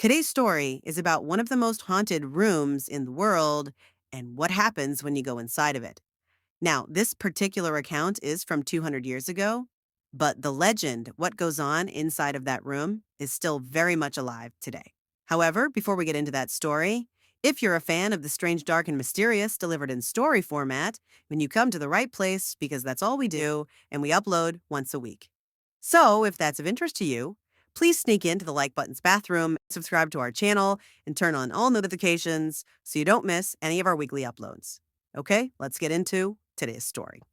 Today's story is about one of the most haunted rooms in the world and what happens when you go inside of it. Now, this particular account is from 200 years ago, but the legend, what goes on inside of that room, is still very much alive today. However, before we get into that story, if you're a fan of the strange, dark, and mysterious delivered in story format, then you come to the right place because that's all we do, and we upload once a week. So, if that's of interest to you, please sneak into the like button's bathroom, subscribe to our channel, and turn on all notifications so you don't miss any of our weekly uploads. Okay, let's get into today's story.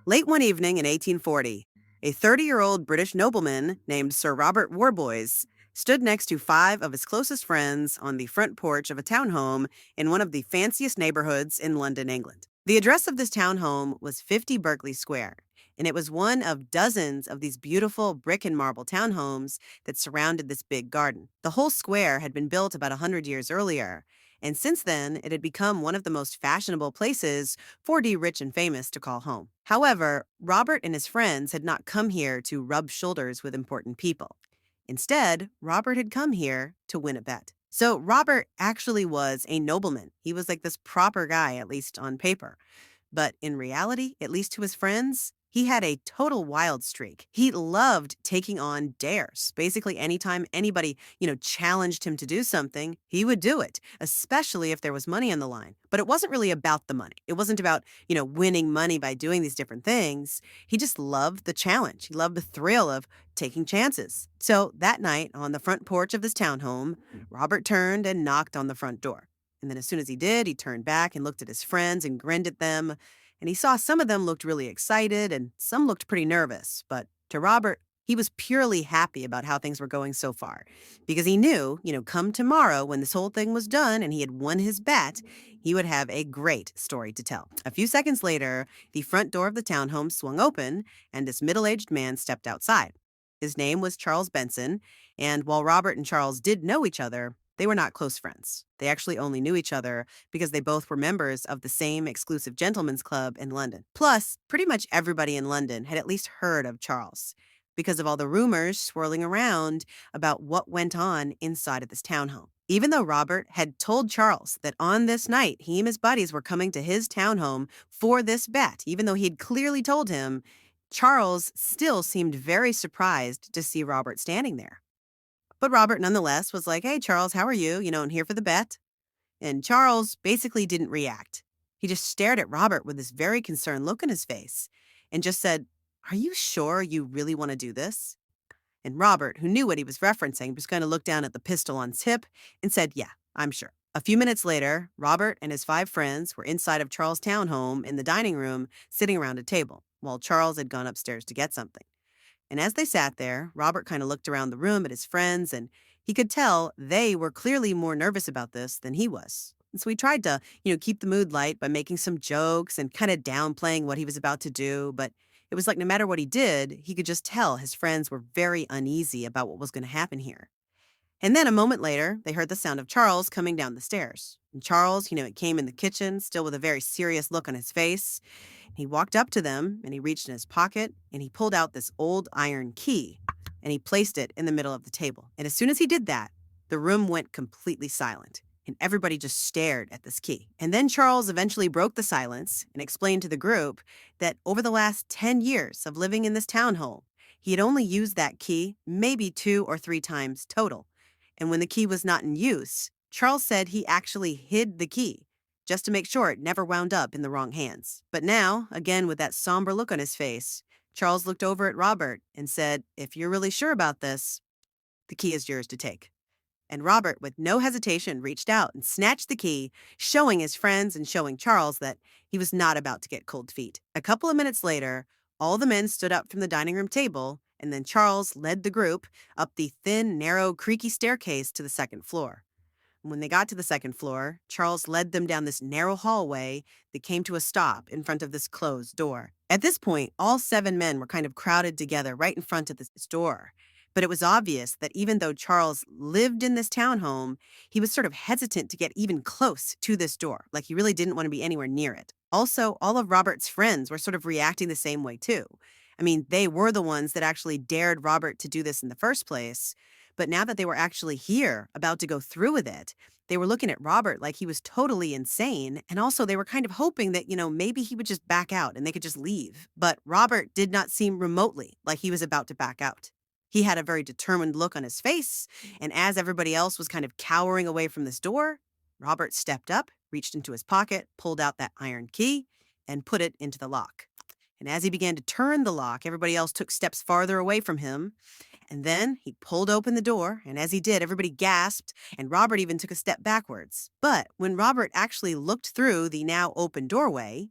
Late one evening in 1840, a 30-year-old British nobleman named Sir Robert Warboys stood next to five of his closest friends on the front porch of a townhome in one of the fanciest neighborhoods in London, England. The address of this townhome was 50 Berkeley Square, and it was one of dozens of these beautiful brick and marble townhomes that surrounded this big garden. The whole square had been built about 100 years earlier, and since then, it had become one of the most fashionable places for the rich and famous to call home. However, Robert and his friends had not come here to rub shoulders with important people. Instead, Robert had come here to win a bet. So, Robert actually was a nobleman. He was like this proper guy, at least on paper. But in reality, at least to his friends, he had a total wild streak. He loved taking on dares. Basically, anytime anybody, challenged him to do something, he would do it, especially if there was money on the line. But it wasn't really about the money. It wasn't about, winning money by doing these different things. He just loved the challenge. He loved the thrill of taking chances. So that night, on the front porch of this townhome, Robert turned and knocked on the front door. And then as soon as he did, he turned back and looked at his friends and grinned at them. And he saw some of them looked really excited and some looked pretty nervous. But to Robert, he was purely happy about how things were going so far. Because he knew, come tomorrow when this whole thing was done and he had won his bet, he would have a great story to tell. A few seconds later, the front door of the townhome swung open and this middle-aged man stepped outside. His name was Charles Benson, and while Robert and Charles did know each other, they were not close friends. They actually only knew each other because they both were members of the same exclusive gentlemen's club in London. Plus, pretty much everybody in London had at least heard of Charles because of all the rumors swirling around about what went on inside of this townhome. Even though Robert had told Charles that on this night he and his buddies were coming to his townhome for this bet, even though he had clearly told him, Charles still seemed very surprised to see Robert standing there. But Robert nonetheless was like, "Hey, Charles, how are you? And here for the bet." And Charles basically didn't react. He just stared at Robert with this very concerned look on his face and just said, "Are you sure you really want to do this?" And Robert, who knew what he was referencing, just kind of looked down at the pistol on his hip and said, "Yeah, I'm sure." A few minutes later, Robert and his five friends were inside of Charles' townhome in the dining room, sitting around a table, while Charles had gone upstairs to get something. And as they sat there, Robert kind of looked around the room at his friends, and he could tell they were clearly more nervous about this than he was. And so he tried to, keep the mood light by making some jokes and kind of downplaying what he was about to do. But it was like no matter what he did, he could just tell his friends were very uneasy about what was going to happen here. And then a moment later, they heard the sound of Charles coming down the stairs. And Charles, it came in the kitchen, still with a very serious look on his face. He walked up to them and he reached in his pocket and he pulled out this old iron key and he placed it in the middle of the table. And as soon as he did that, the room went completely silent and everybody just stared at this key. And then Charles eventually broke the silence and explained to the group that over the last 10 years of living in this townhome, he had only used that key maybe 2 or 3 times total. And when the key was not in use, Charles said he actually hid the key just to make sure it never wound up in the wrong hands. But now, again with that somber look on his face, Charles looked over at Robert and said, "If you're really sure about this, the key is yours to take." And Robert, with no hesitation, reached out and snatched the key, showing his friends and showing Charles that he was not about to get cold feet. A couple of minutes later, all the men stood up from the dining room table, and then Charles led the group up the thin, narrow, creaky staircase to the second floor. When they got to the second floor, Charles led them down this narrow hallway that came to a stop in front of this closed door. At this point, all 7 men were kind of crowded together right in front of this door. But it was obvious that even though Charles lived in this townhome, he was sort of hesitant to get even close to this door, like he really didn't want to be anywhere near it. Also, all of Robert's friends were sort of reacting the same way too. I mean, they were the ones that actually dared Robert to do this in the first place. But now that they were actually here, about to go through with it, they were looking at Robert like he was totally insane. And also, they were kind of hoping that, maybe he would just back out and they could just leave. But Robert did not seem remotely like he was about to back out. He had a very determined look on his face. And as everybody else was kind of cowering away from this door, Robert stepped up, reached into his pocket, pulled out that iron key, and put it into the lock. And as he began to turn the lock, everybody else took steps farther away from him. And then he pulled open the door, and as he did, everybody gasped, and Robert even took a step backwards. But when Robert actually looked through the now open doorway,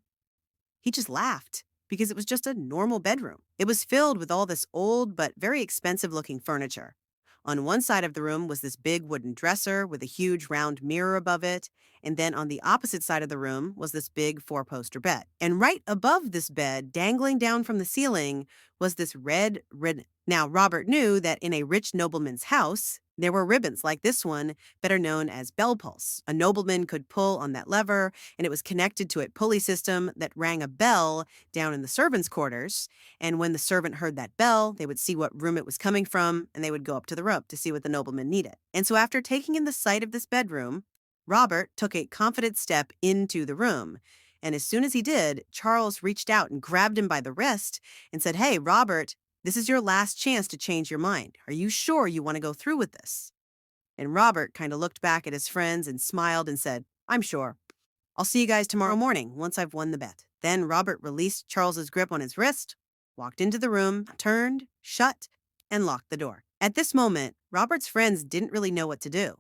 he just laughed because it was just a normal bedroom. It was filled with all this old but very expensive looking furniture. On one side of the room was this big wooden dresser with a huge round mirror above it, and then on the opposite side of the room was this big four-poster bed. And right above this bed, dangling down from the ceiling, was this red ribbon. Now, Robert knew that in a rich nobleman's house, there were ribbons like this one, better known as bell pulse. A nobleman could pull on that lever, and it was connected to a pulley system that rang a bell down in the servants' quarters. And when the servant heard that bell, they would see what room it was coming from, and they would go up to the room to see what the nobleman needed. And so after taking in the sight of this bedroom, Robert took a confident step into the room. And as soon as he did, Charles reached out and grabbed him by the wrist and said, "Hey, Robert, this is your last chance to change your mind. Are you sure you want to go through with this?" And Robert kind of looked back at his friends and smiled and said, "I'm sure. I'll see you guys tomorrow morning once I've won the bet." Then Robert released Charles's grip on his wrist, walked into the room, turned, shut, and locked the door. At this moment, Robert's friends didn't really know what to do.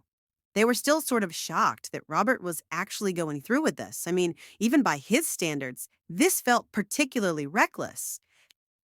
They were still sort of shocked that Robert was actually going through with this. I mean, even by his standards, this felt particularly reckless.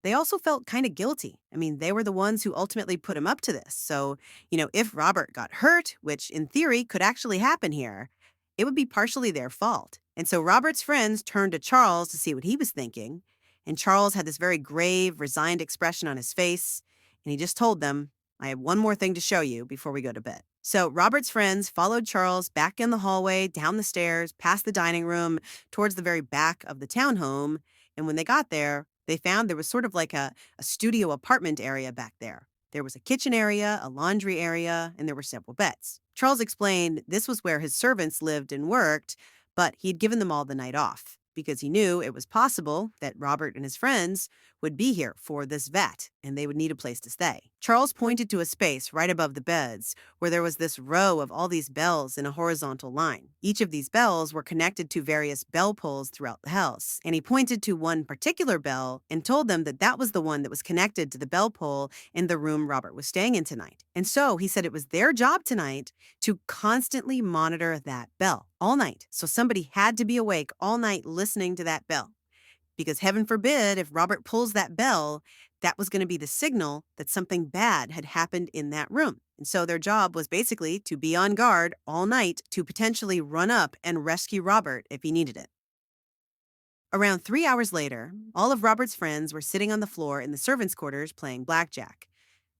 They also felt kind of guilty. I mean, they were the ones who ultimately put him up to this. So, if Robert got hurt, which in theory could actually happen here, it would be partially their fault. And so Robert's friends turned to Charles to see what he was thinking. And Charles had this very grave, resigned expression on his face. And he just told them, "I have one more thing to show you before we go to bed." So Robert's friends followed Charles back in the hallway, down the stairs, past the dining room, towards the very back of the townhome. And when they got there, they found there was sort of like a studio apartment area back there. There was a kitchen area, a laundry area, and there were several beds. Charles explained this was where his servants lived and worked, but he'd given them all the night off because he knew it was possible that Robert and his friends would be here for this vet and they would need a place to stay. Charles pointed to a space right above the beds where there was this row of all these bells in a horizontal line. Each of these bells were connected to various bell pulls throughout the house, and he pointed to one particular bell and told them that that was the one that was connected to the bell pull in the room Robert was staying in tonight. And so he said it was their job tonight to constantly monitor that bell all night. So somebody had to be awake all night listening to that bell. Because heaven forbid, if Robert pulls that bell, that was going to be the signal that something bad had happened in that room. And so their job was basically to be on guard all night to potentially run up and rescue Robert if he needed it. Around 3 hours later, all of Robert's friends were sitting on the floor in the servants' quarters playing blackjack.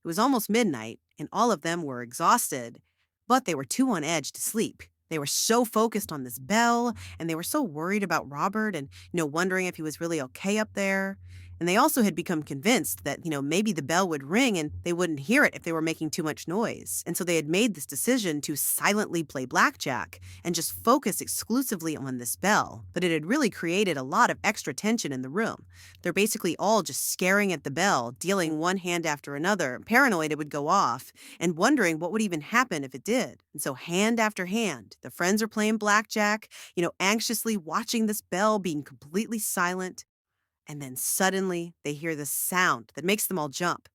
It was almost midnight, and all of them were exhausted, but they were too on edge to sleep. They were so focused on this bell, and they were so worried about Robert and, wondering if he was really okay up there. And they also had become convinced that, maybe the bell would ring and they wouldn't hear it if they were making too much noise. And so they had made this decision to silently play blackjack and just focus exclusively on this bell. But it had really created a lot of extra tension in the room. They're basically all just staring at the bell, dealing one hand after another, paranoid it would go off, and wondering what would even happen if it did. And so hand after hand, the friends are playing blackjack, anxiously watching this bell being completely silent. And then suddenly they hear this sound that makes them all jump.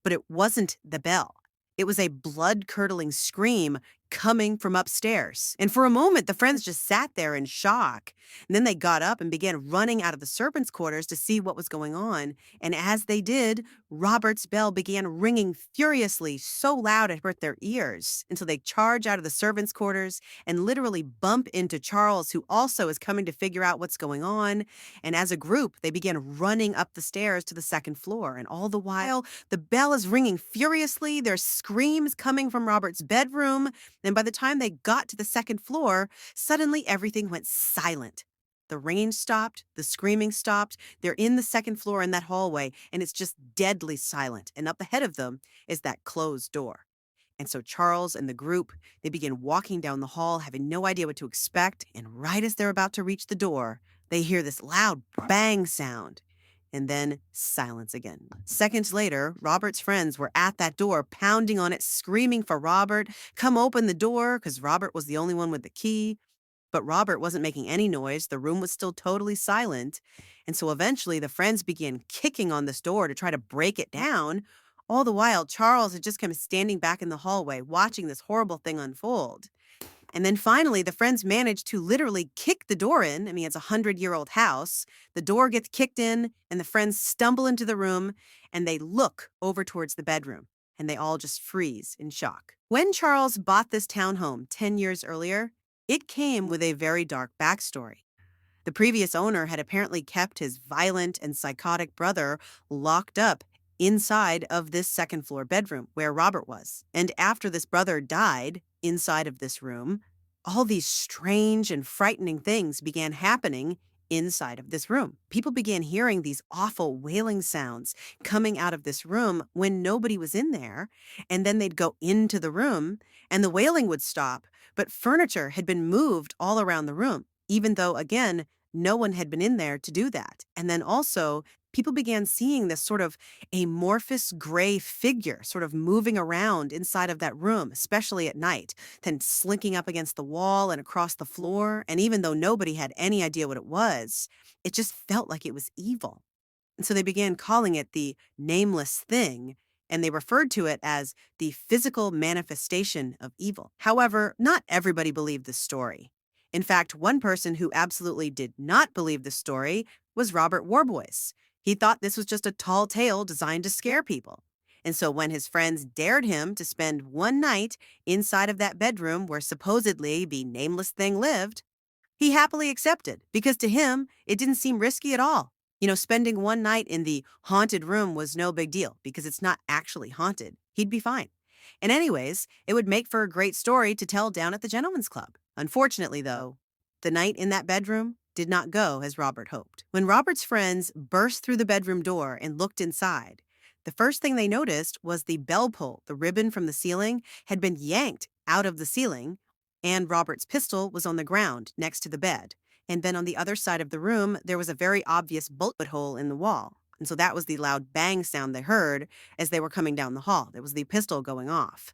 But it wasn't the bell. It was a blood-curdling scream coming from upstairs. And for a moment, the friends just sat there in shock. And then they got up and began running out of the servants' quarters to see what was going on. And as they did, Robert's bell began ringing furiously, so loud it hurt their ears. And so they charge out of the servants' quarters and literally bump into Charles, who also is coming to figure out what's going on. And as a group, they begin running up the stairs to the second floor. And all the while, the bell is ringing furiously. There's screams coming from Robert's bedroom. And by the time they got to the second floor, suddenly everything went silent. The rain stopped, the screaming stopped. They're in the second floor in that hallway, and it's just deadly silent. And up ahead of them is that closed door. And so Charles and the group, they begin walking down the hall, having no idea what to expect. And right as they're about to reach the door, they hear this loud bang sound. And then silence again. Seconds later, Robert's friends were at that door, pounding on it, screaming for Robert. Come open the door, because Robert was the only one with the key. But Robert wasn't making any noise. The room was still totally silent. And so eventually the friends began kicking on this door to try to break it down. All the while, Charles had just come standing back in the hallway, watching this horrible thing unfold. And then finally, the friends managed to literally kick the door in. I mean, it's a 100-year-old house. The door gets kicked in, and the friends stumble into the room, and they look over towards the bedroom, and they all just freeze in shock. When Charles bought this townhome 10 years earlier, it came with a very dark backstory. The previous owner had apparently kept his violent and psychotic brother locked up inside of this second floor bedroom where Robert was. And after this brother died inside of this room, all these strange and frightening things began happening inside of this room. People began hearing these awful wailing sounds coming out of this room when nobody was in there. And then they'd go into the room and the wailing would stop. But furniture had been moved all around the room, even though, again, no one had been in there to do that. And then also, people began seeing this sort of amorphous gray figure sort of moving around inside of that room, especially at night, then slinking up against the wall and across the floor. And even though nobody had any idea what it was, it just felt like it was evil. And so they began calling it the nameless thing, and they referred to it as the physical manifestation of evil. However, not everybody believed this story. In fact, one person who absolutely did not believe the story was Robert Warboys. He thought this was just a tall tale designed to scare people. And so when his friends dared him to spend one night inside of that bedroom where supposedly the nameless thing lived, he happily accepted because to him, it didn't seem risky at all. Spending one night in the haunted room was no big deal because it's not actually haunted. He'd be fine. And anyways, it would make for a great story to tell down at the Gentleman's Club. Unfortunately, though, the night in that bedroom did not go as Robert hoped. When Robert's friends burst through the bedroom door and looked inside, the first thing they noticed was the bell pull, the ribbon from the ceiling, had been yanked out of the ceiling, and Robert's pistol was on the ground next to the bed. And then on the other side of the room, there was a very obvious bullet hole in the wall. And so that was the loud bang sound they heard as they were coming down the hall. There was the pistol going off.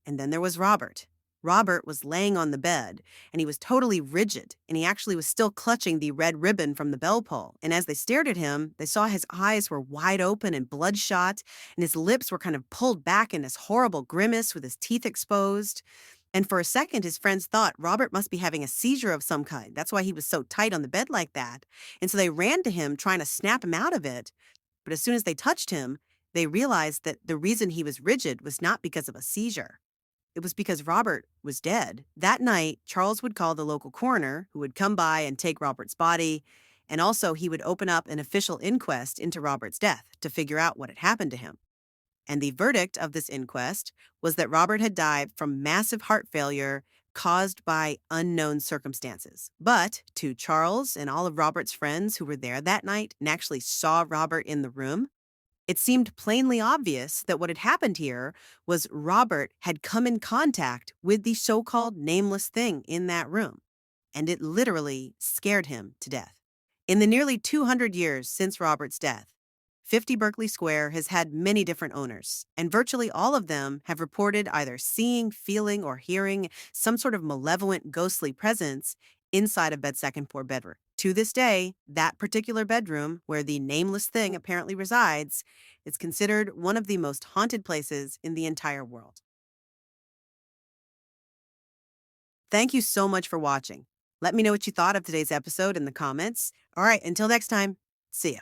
And then there was Robert. Robert was laying on the bed, and he was totally rigid, and he actually was still clutching the red ribbon from the bell pull. And as they stared at him, they saw his eyes were wide open and bloodshot, and his lips were kind of pulled back in this horrible grimace with his teeth exposed. And for a second, his friends thought Robert must be having a seizure of some kind. That's why he was so tight on the bed like that. And so they ran to him, trying to snap him out of it. But as soon as they touched him, they realized that the reason he was rigid was not because of a seizure. It was because Robert was dead. That night, Charles would call the local coroner, who would come by and take Robert's body. And also, he would open up an official inquest into Robert's death to figure out what had happened to him. And the verdict of this inquest was that Robert had died from massive heart failure caused by unknown circumstances. But to Charles and all of Robert's friends who were there that night and actually saw Robert in the room, it seemed plainly obvious that what had happened here was Robert had come in contact with the so-called nameless thing in that room, and it literally scared him to death. In the nearly 200 years since Robert's death, 50 Berkeley Square has had many different owners, and virtually all of them have reported either seeing, feeling, or hearing some sort of malevolent, ghostly presence inside of that second floor bedroom. To this day, that particular bedroom, where the nameless thing apparently resides, is considered one of the most haunted places in the entire world. Thank you so much for watching. Let me know what you thought of today's episode in the comments. All right, until next time, see ya.